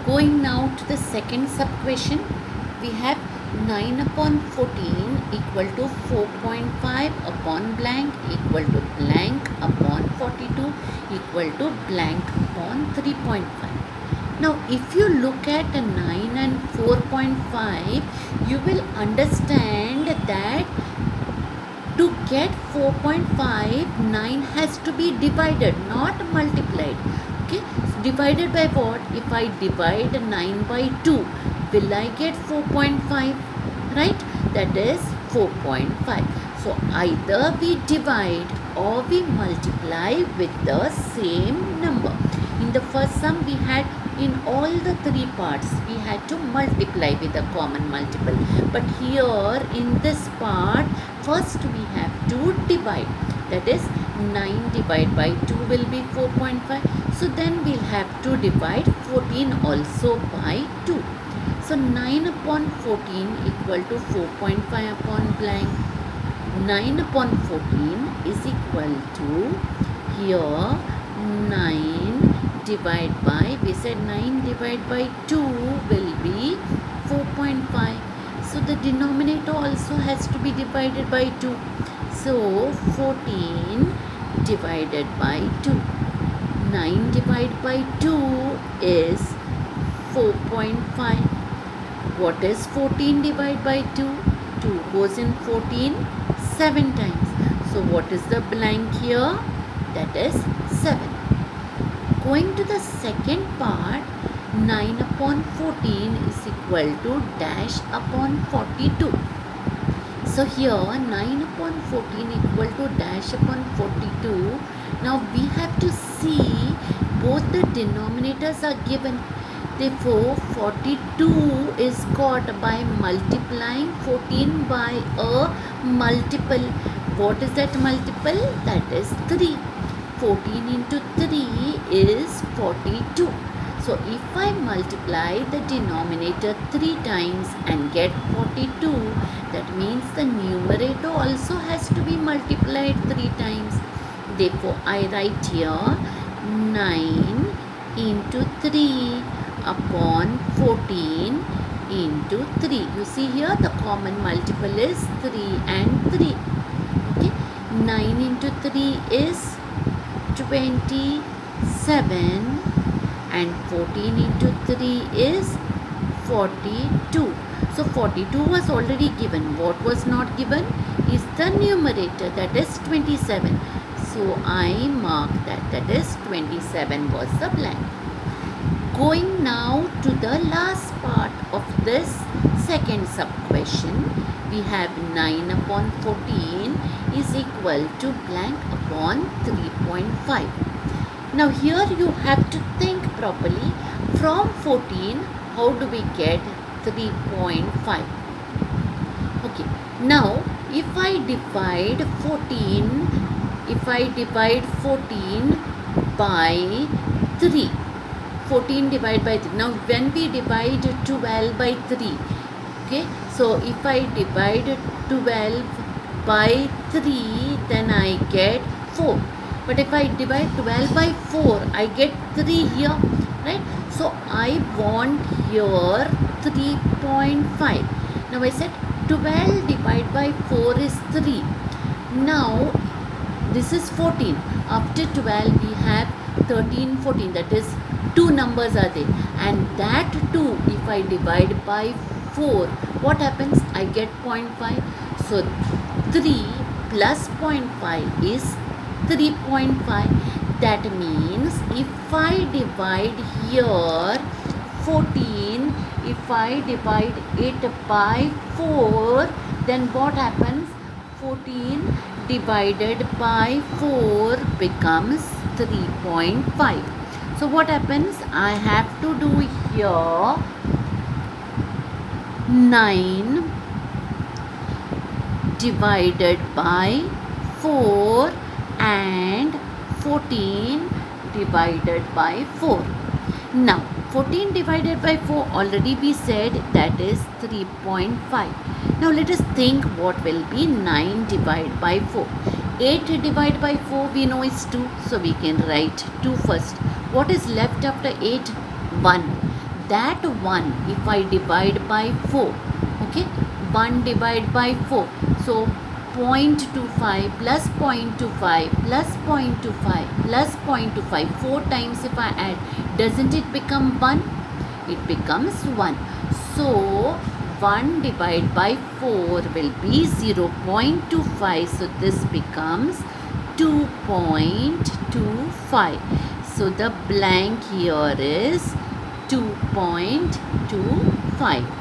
Going now to the second sub question, we have 9 upon 14 equal to 4.5 upon blank equal to blank upon 42 equal to blank upon 3.5. Now, if you look at 9 and 4.5, you will understand that to get 4.5, 9 has to be divided, not multiplied. Okay, divided by what? If I divide 9 by 2, will I get 4.5? Right? That is 4.5. So either we divide or we multiply with the same number. In the first sum, we had in all the three parts we had to multiply with a common multiple, but here in this part first we have to divide. That is 9 divided by 2 will be 4.5. So then we'll have to divide 14 also by 2. So 9 upon 14 equal to 4.5 upon blank. 9 upon 14 is equal to here 9 divided by, we said 9 divided by 2 will be 4.5. So the denominator also has to be divided by 2. So 14 divided by 2. 9 divided by 2 is 4.5. What is 14 divided by 2? 2 goes in 14 7 times. So what is the blank here? That is 7. Going to the second part, 9 upon 14 is equal to dash upon 42. So here 9 upon 14 equal to dash upon 42. Now we have to see both the denominators are given. Therefore 42 is got by multiplying 14 by a multiple. What is that multiple? That is 3. 14 into 3 is 42. So if I multiply the denominator 3 times and get 42, that means the numerator also has to be multiplied 3 times. Therefore I write here 9 into 3 upon 14 into 3. You see here the common multiple is 3 and 3. Okay, 9 into 3 is 27 and 14 into 3 is 42. So 42 was already given. What was not given is the numerator, that is 27. So I mark that is 27 was the blank. Going now to the last part of this second sub question, we have 9 upon 14 is equal to blank upon 3.5. Now here you have to think properly. From 14, how do we get 3.5? Okay, now if I divide 14, by 3, 14 divided by 3. Now when we divide 12 by 3, okay, so if I divide 12 by 3, then I get 4. But if I divide 12 by 4, I get 3 here, right? So I want here 3.5. Now I said 12 divided by 4 is 3. Now this is 14. After 12 we have 13, 14. That is 2 numbers are there. And that 2, if I divide by 4, what happens? I get 0.5. So 3 plus 0.5 is 3.5. That means if I divide here 14, if I divide it by 4, then what happens? 14 divided by 4 becomes 3.5. So what happens? I have to do here 9 divided by 4 and 14 divided by 4. Now 14 divided by 4 already we said that is 3.5. Now let us think what will be 9 divided by 4. 8 divided by 4 we know is 2. So we can write 2 first. What is left after 8? 1. that 1 if I divide by 4, okay, 1 divide by 4, so 0.25 plus 0.25 plus 0.25 plus 0.25, 4 times if I add, doesn't it become 1? It becomes 1. So 1 divided by 4 will be 0.25, so this becomes 2.25. So the blank here is 2.25.